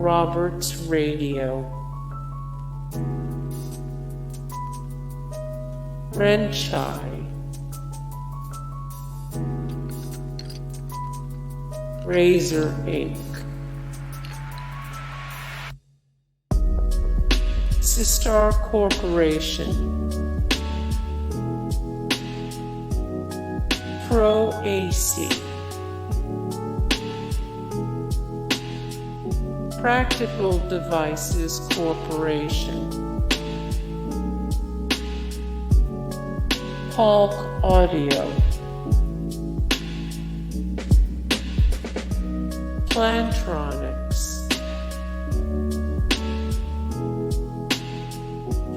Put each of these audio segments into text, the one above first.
Roberts Radio, Renchi, Razer Inc, Psystar Corporation, ProAc, Practical Devices Corporation, Hulk Audio, Plantronics,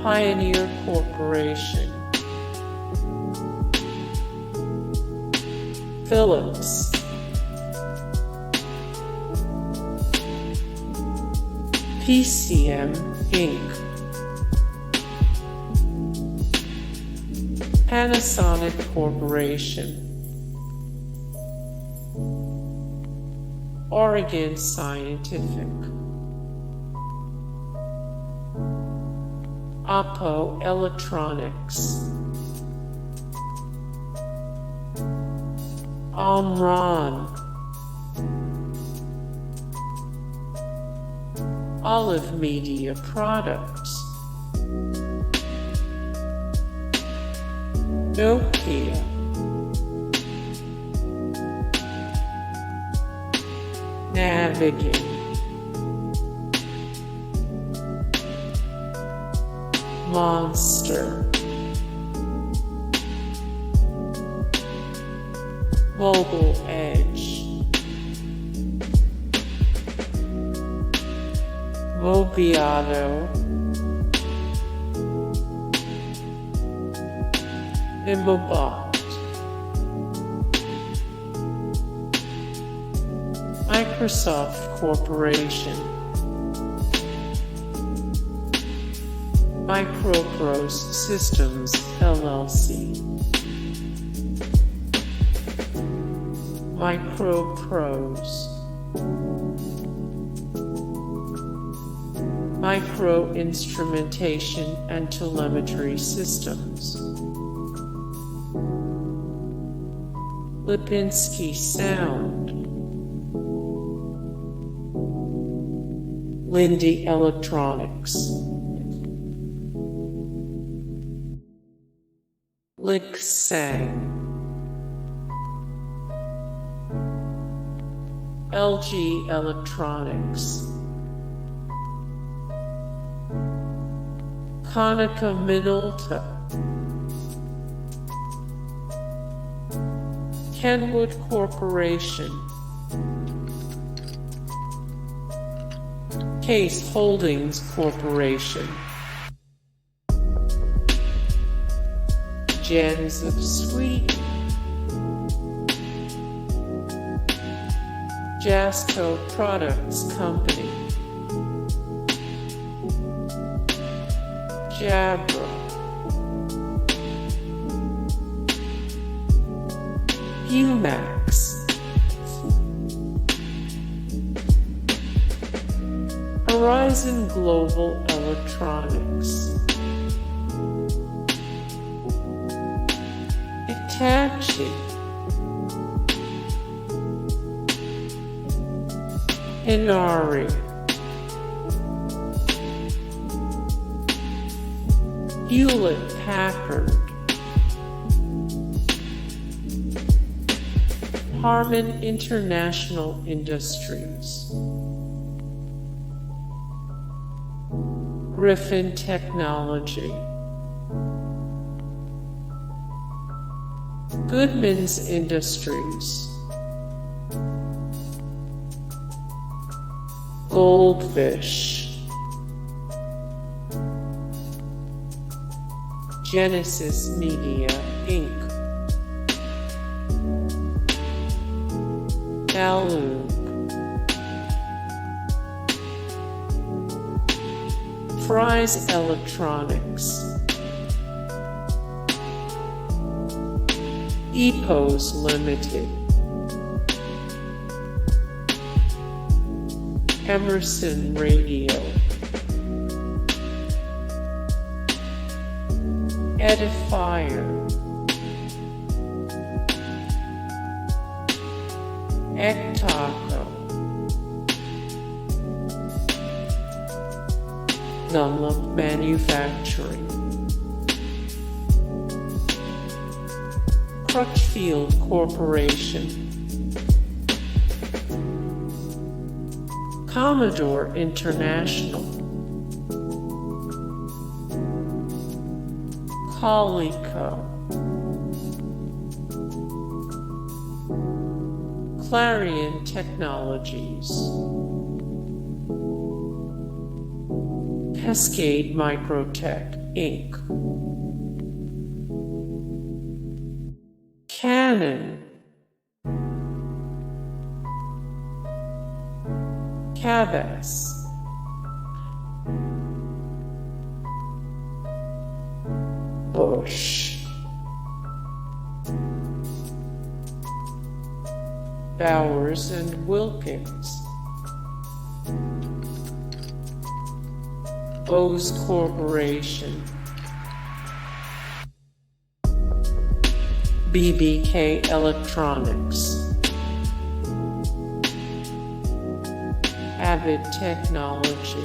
Pioneer Corporation, Philips, PCM Inc, Panasonic Corporation, Oregon Scientific, Oppo Electronics, Harman, Olive Media Products, Nokia, Navigate, Monster, Mobile Edge, Mobiato, Nimblebot, Microsoft Corporation, Microprose Systems LLC, Microprose, Micro Instrumentation and Telemetry Systems, Lipinski Sound, Lindy Electronics, Lik Sang, LG Electronics, Konica Minolta, Kenwood Corporation, Case Holdings Corporation, Gens of Sweden, Jasco Products Company, Jabra, Umax, Horizon Global Electronics, Hitachi, Inari, Hewlett Packard, Harman International Industries, Griffin Technology, Goodmans Industries, Goldvish, Genesis Media Inc, Galoob, Fry's Electronics, Epos Ltd, Emerson Radio, Edifier, Ectaco, Dunlop Manufacturing, Crutchfield Corporation, Commodore International, Coleco, Clarion Technologies, Cascade Microtech, Inc., Canon, Cabas, Bush, Bowers and Wilkins, Bose Corporation, BBK Electronics, Avid Technology,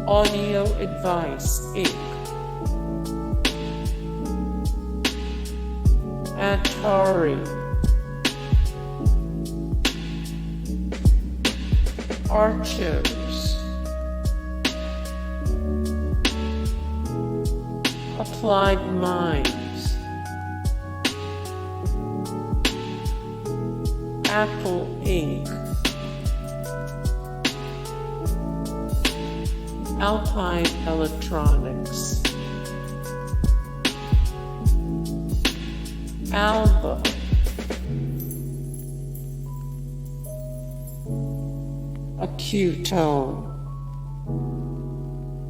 Audio Advice, Inc., Atari, Archos, Applied Minds, Apple Inc., Alpine Electronics, Alba, Ectaco.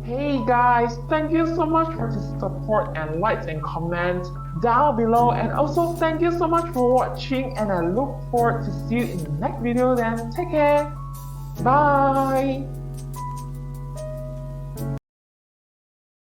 Hey guys, thank you so much for the support and likes and comments down below, and also thank you so much for watching, and I look forward to see you in the next video. Then take care, bye.